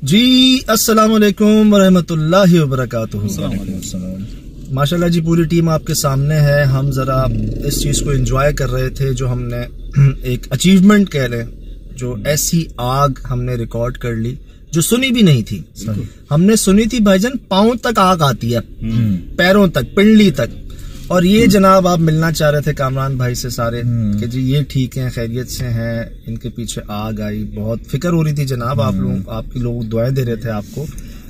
जी अस्सलाम वालेकुम वरहमतुल्लाहि वबरकातुहू। माशाल्लाह जी, पूरी टीम आपके सामने है। हम जरा इस चीज को एंजॉय कर रहे थे जो हमने एक अचीवमेंट कह लें, जो ऐसी आग हमने रिकॉर्ड कर ली जो सुनी भी नहीं थी। हमने सुनी थी भाईजान पांव तक आग आती है, पैरों तक, पिंडली तक। और ये जनाब आप मिलना चाह रहे थे कामरान भाई से सारे कि जी ये ठीक है, खैरियत से हैं, इनके पीछे आग आई, बहुत फिक्र हो रही थी जनाब। आप लोग, आपके लोग दुआएं दे रहे थे आपको।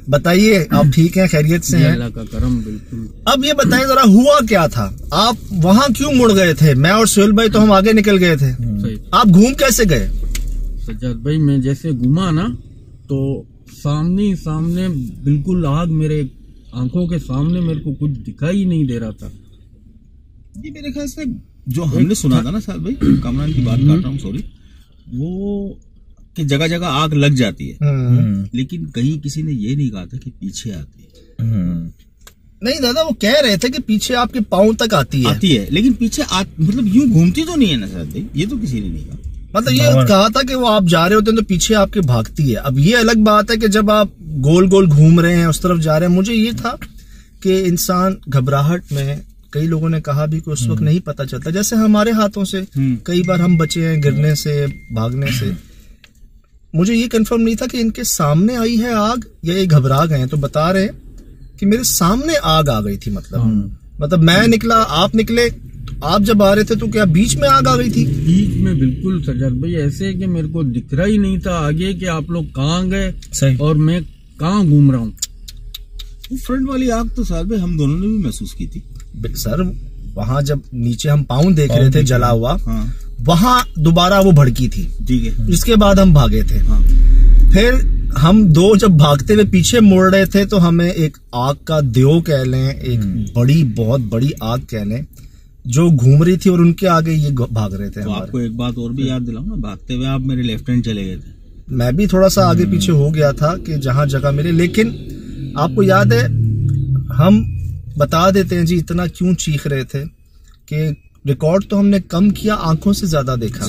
बताइए आप ठीक हैं, खैरियत से हैं? अल्लाह का करम, बिल्कुल। अब ये बताएं जरा हुआ क्या था, आप वहाँ क्यों मुड़ गए थे? मैं और सुहेल भाई तो हम आगे निकल गए थे, आप घूम कैसे गए? सज्जाद भाई, मैं जैसे घूमा ना तो सामने बिल्कुल आग मेरे आंखों के सामने, मेरे को कुछ दिखाई नहीं दे रहा था। ये मेरे ख्याल से जो हमने सुना था ना साहब भाई, कामरान की बात काट रहा हूँ, सॉरी, वो कि जगह जगह आग लग जाती है, लेकिन कहीं किसी ने ये नहीं कहा था कि पीछे आती है। नहीं दादा, वो कह रहे थे कि पीछे आपके पाँव तक आती है, लेकिन पीछे मतलब यूं घूमती तो नहीं है ना साहब भाई, ये तो किसी ने नहीं कहा। मतलब ये कहा था कि वो आप जा रहे होते हैं तो पीछे आपके भागती है। अब ये अलग बात है कि जब आप गोल गोल घूम रहे हैं, उस तरफ जा रहे हैं। मुझे ये था कि इंसान घबराहट में, कई लोगों ने कहा भी कि उस वक्त नहीं पता चलता, जैसे हमारे हाथों से कई बार हम बचे हैं गिरने से, भागने से। मुझे ये कंफर्म नहीं था कि इनके सामने आई है आग या ये घबरा गए हैं। तो बता रहे कि मेरे सामने आग आ गई थी। मतलब मैं निकला, आप निकले, तो आप जब आ रहे थे तो क्या बीच में आग आ गई थी? बीच में बिल्कुल सज्जाद भाई, ऐसे कि मेरे को दिख रहा ही नहीं था आगे कि आप लोग कहाँ गए और मैं कहाँ घूम रहा हूँ। वो फ्रंट वाली आग तो साहब भाई हम दोनों ने भी महसूस की थी सर। वहां जब नीचे हम पाँव देख रहे थे जला हुआ, वहां दोबारा वो भड़की थी, ठीक है। जिसके बाद हम भागे थे। फिर हम दो जब भागते हुए पीछे मुड़ रहे थे तो हमें एक आग का देव कह लें, एक बड़ी, बहुत बड़ी आग कह लें, जो घूम रही थी और उनके आगे ये भाग रहे थे। तो आपको एक बात और भी याद दिलाऊं ना, भागते हुए आप मेरे लेफ्ट हैंड चले गए थे। मैं भी थोड़ा सा आगे पीछे हो गया था कि जहां जगह मिले। लेकिन आपको याद है, हम बता देते हैं जी इतना क्यों चीख रहे थे कि रिकॉर्ड तो हमने कम किया, आंखों से ज्यादा देखा।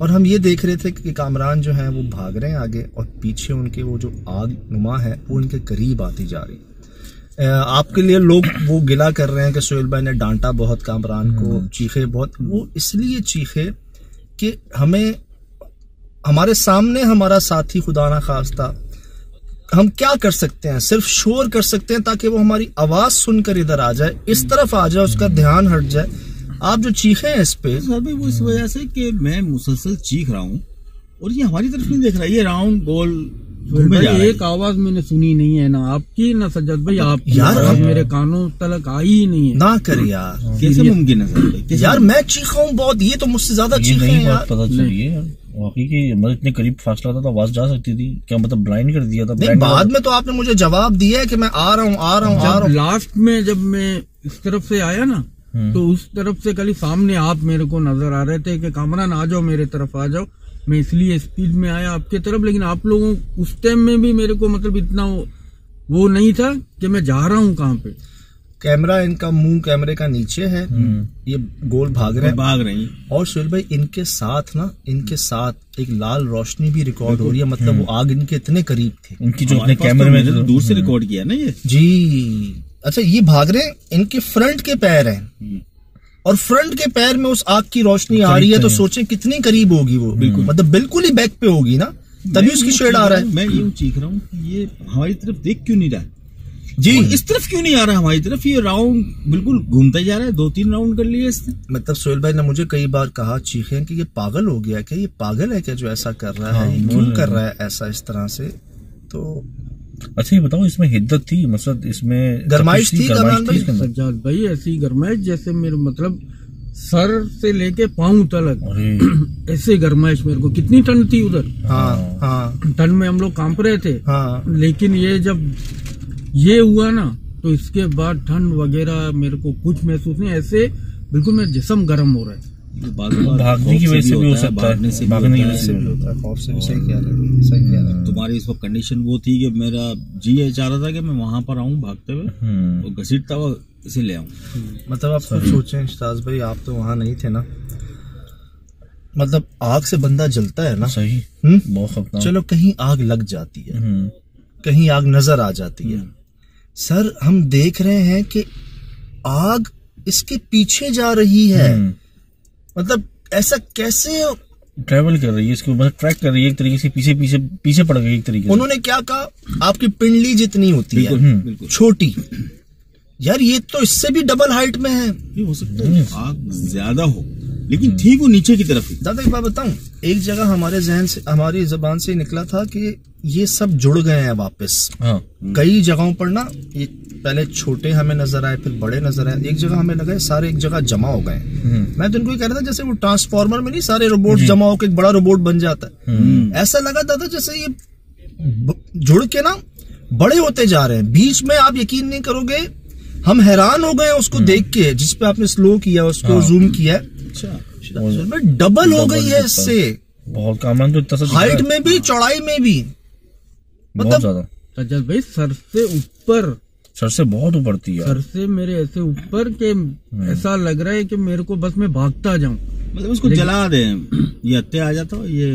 और हम ये देख रहे थे कि कामरान जो हैं वो भाग रहे हैं आगे, और पीछे उनके वो जो आग नुमा है वो उनके करीब आती जा रही। आपके लिए लोग वो गिला कर रहे हैं कि सुहेल भाई ने डांटा बहुत कामरान को, चीखे बहुत। वो इसलिए चीखे कि हमें, हमारे सामने हमारा साथी खुदा ना खास्ता, हम क्या कर सकते हैं? सिर्फ शोर कर सकते हैं ताकि वो हमारी आवाज सुनकर इधर आ जाए, इस तरफ आ जाए, उसका ध्यान हट जाए। आप जो चीखे हैं इस पे, सर भाई वो इस वजह से कि मैं मुसलसल चीख रहा हूँ और ये हमारी तरफ नहीं देख रहा है, ये राउंड गोल घूमे जा रहा है। एक आवाज मैंने सुनी नहीं है, ना आपकी ना सज्जाद भाई आपकी। यार मेरे कानों तक आई ही नहीं है। ना कर यार, कैसे मुमकिन है सर भाई? यार मैं चीखा हूँ बहुत, ये तो मुझसे ज्यादा चीखे हैं यार। पता चलिए वाकई की, मतलब इतने करीब फासला था तो आवाज जा सकती थी क्या? मतलब ब्लाइंड कर दिया था? नहीं, बाद में तो आपने मुझे जवाब दिया है कि मैं आ रहा हूँ। लास्ट में जब मैं इस तरफ से आया ना, तो उस तरफ से खाली सामने आप मेरे को नजर आ रहे थे कि कामरान आ जाओ, मेरे तरफ आ जाओ। मैं इसलिए स्पीड में आया आपके तरफ, लेकिन आप लोगों उस टाइम में भी मेरे को मतलब इतना वो नहीं था कि मैं जा रहा हूँ कहाँ पे। कैमरा, इनका मुंह कैमरे का नीचे है, ये गोल भाग रहे हैं। और सुहेल भाई इनके साथ एक लाल रोशनी भी रिकॉर्ड हो रही है। मतलब वो आग इनके इतने करीब थी, उनकी जो अपने कैमरे में तो दूर से रिकॉर्ड किया ना ये जी। अच्छा, ये भाग रहे हैं, इनके फ्रंट के पैर हैं और फ्रंट के पैर में उस आग की रोशनी आ रही है, तो सोचे कितनी करीब होगी वो। बिल्कुल, मतलब बिल्कुल ही बैक पे होगी ना, तभी उसकी शेड आ रहा है। मैं यूं चीख रहा हूँ कि ये हमारी तरफ देख क्यों नहीं रहा जी, इस तरफ क्यों नहीं आ रहा हमारी तरफ? ये राउंड बिल्कुल घूमता जा रहा है, 2-3 राउंड कर लिए इसने। मतलब सुहेल भाई ने मुझे कई बार कहा, चीखे कि ये पागल हो गया क्या, ये पागल है क्या जो ऐसा कर रहा है, ये क्यों कर रहा है ऐसा इस तरह से? तो अच्छा ये बताओ, इसमें हिद्दत थी, मतलब इसमें गरमाइश थी सज्जाद भाई? ऐसी गरमाइश जैसे मेरे मतलब सर से लेके पाँव तक ऐसे गरमाइश। मेरे को कितनी ठंड थी उधर। हाँ, ठंड में हम लोग कांप रहे थे। लेकिन ये जब ये हुआ ना, तो इसके बाद ठंड वगैरह मेरे को कुछ महसूस नहीं, ऐसे बिल्कुल मेरा जिस्म गर्म हो रहा है। भागने की वजह से भी हो सकता है, भागने की वजह से भी होता है, खौफ से भी। सही कह रहे हैं। तुम्हारी इस वक्त कंडीशन वो थी कि मेरा जी ये चाह रहा था कि मैं वहां पर आऊं भागते हुए और घसीटता हुआ इसे ले आऊं। मतलब आप खुद सोचें शाहज भाई, आप तो वहां नहीं थे ना, मतलब आग से बंदा जलता है ना। सही, बहुत खतरनाक। चलो कहीं आग लग जाती है, कहीं आग नजर आ जाती है। सर हम देख रहे हैं कि आग इसके पीछे जा रही है, मतलब ऐसा कैसे ट्रैवल कर रही है, इसको मतलब ट्रैक कर रही है एक तरीके से, पीछे पीछे पीछे पड़ गई एक तरीके से। उन्होंने क्या कहा, आपकी पिंडली जितनी होती है छोटी, यार ये तो इससे भी डबल हाइट में है। ये हो सकता है आग ज्यादा हो, लेकिन ठीक वो नीचे की तरफ ही। दादा एक बात बताऊं, एक जगह हमारे जहन से, हमारी जबान से निकला था कि ये सब जुड़ गए हैं वापस। हाँ। कई जगहों पर ना ये पहले छोटे हमें नजर आए, फिर बड़े नजर आए, एक जगह हमें लगा सारे एक जगह जमा हो गए। मैं तो इनको ही कह रहा था जैसे वो ट्रांसफॉर्मर में नहीं सारे रोबोट जमा होकर एक बड़ा रोबोट बन जाता है, ऐसा लगा दादा जैसे ये जुड़ के ना बड़े होते जा रहे हैं। बीच में आप यकीन नहीं करोगे, हम हैरान हो गए उसको देख के, जिस पे आपने स्लो किया उसको जूम किया, डबल हो गई है इससे, बहुत कामरान तो इतना हाइट में भी चौड़ाई में भी, बहुत ज्यादा। सज्जाद भाई सर से ऊपर, सर से बहुत ऊपर थी यार, सर से मेरे ऐसे ऊपर के ऐसा लग रहा है कि मेरे को बस मैं भागता जाऊं, मतलब उसको जला दे, ये हत्या आ जाता ये।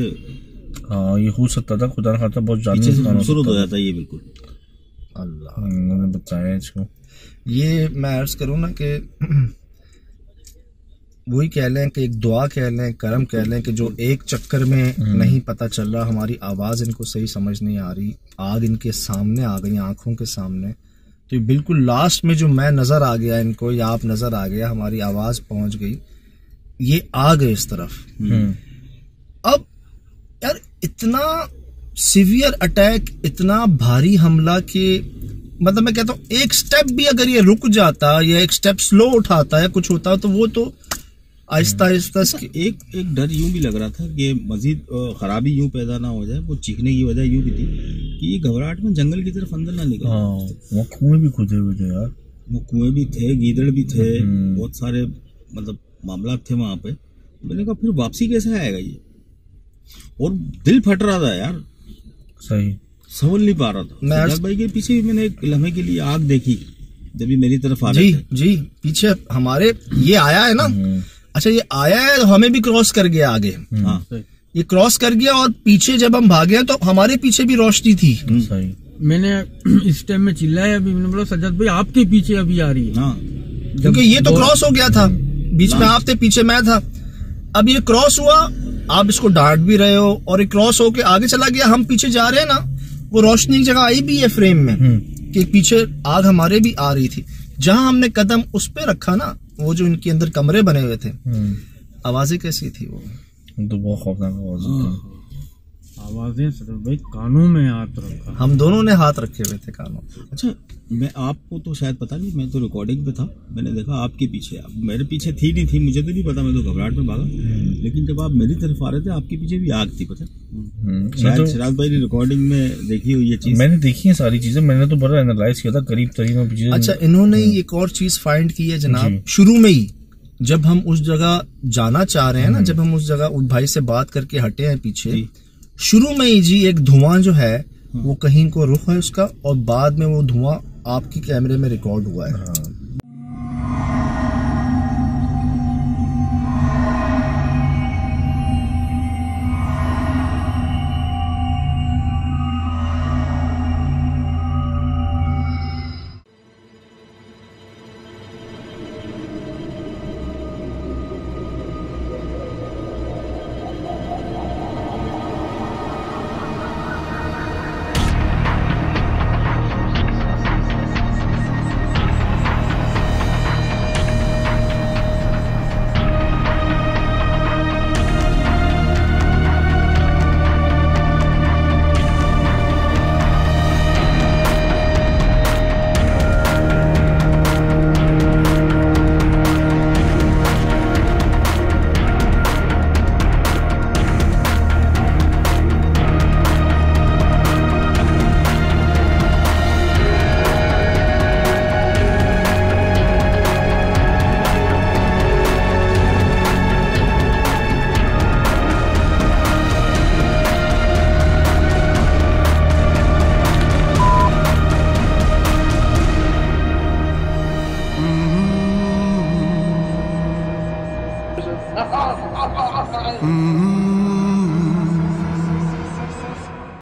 हाँ ये हो सकता था, खुदा खाता बहुत पीछे से खूबसूरत हो जाता ये बिल्कुल। अल्लाह ने बताया इसको। ये मैं अर्ज करूँ ना कि वही कह लें कि एक दुआ कह लें, करम कह लें कि जो एक चक्कर में नहीं पता चल रहा, हमारी आवाज़ इनको सही समझ नहीं आ रही, आग इनके सामने आ गई, आंखों के सामने, तो बिल्कुल लास्ट में जो मैं नज़र आ गया इनको, या आप नज़र आ गया, हमारी आवाज़ पहुंच गई, ये आ गए इस तरफ। अब यार इतना सीवियर अटैक, इतना भारी हमला के, मतलब मैं कहता हूँ एक स्टेप भी अगर ये रुक जाता या एक स्टेप स्लो उठाता है कुछ होता तो वो तो आहिस्ता आहिस्ता एक डर यूं भी लग रहा था कि मजीद खराबी यूं पैदा ना हो जाए। वो चीखने की वजह यूं भी थी कि ये घबराहट में जंगल की तरफ अंदर ना निकले। वो कुएं भी खुदे हुए थे यार, वो कुएं भी थे, गीदड़ भी थे, बहुत सारे मतलब मामला थे वहां पे। मैंने कहा फिर वापसी कैसे आएगा ये, और दिल फट रहा था यार, सही संभल नहीं पा रहा था। सज्जाद भाई के पीछे भी मैंने एक लम्हे के लिए आग देखी जब ये मेरी तरफ आ रहे थे। जी पीछे हमारे ये आया है ना, अच्छा ये आया है तो हमें भी क्रॉस कर गया आगे। हाँ ये क्रॉस कर गया और पीछे जब हम भागे तो हमारे पीछे भी रोशनी थी। सही। मैंने इस टाइम में चिल्लाया भी, मैंने बोला सज्जाद भाई आपके पीछे अभी आ रही है। हाँ। क्योंकि ये तो क्रॉस हो गया था, बीच में आप थे, पीछे मैं था। अब ये क्रॉस हुआ, आप इसको डांट भी रहे हो, और ये क्रॉस होके आगे चला गया, हम पीछे जा रहे हैं ना, वो रोशनी की जगह आई भी है फ्रेम में कि पीछे आग हमारे भी आ रही थी। जहां हमने कदम उस पे रखा ना, वो जो इनके अंदर कमरे बने हुए थे, आवाजें कैसी थी वो तो बहुत खौफनाक आवाज, आवाजें सर भाई कानों में हाथ रखा, हम दोनों ने हाथ रखे हुए थे कानों। अच्छा मैं आपको तो शायद पता नहीं, मैं तो रिकॉर्डिंग पे था, मैंने देखा आपके पीछे, अब मेरे पीछे थी नहीं थी मुझे तो नहीं पता, मैं तो घबराहट में भागा, लेकिन जब आप मेरी तरफ आ रहे थे आपके पीछे भी आग थी, पता शायद सिराज भाई ने रिकॉर्डिंग में देखी हुई ये चीज। मैंने देखी है सारी चीजें, मैंने तो बड़ा एनालाइज किया था करीब तरीन चीजें। अच्छा इन्होंने एक और चीज फाइंड की है जनाब, शुरू में ही जब हम उस जगह जाना चाह रहे हैं ना, जब हम उस जगह उस भाई से बात करके हटे हैं पीछे, शुरू में ही जी एक धुआं जो है वो कहीं को रुख है उसका, और बाद में वो धुआं आपकी कैमरे में रिकॉर्ड हुआ है।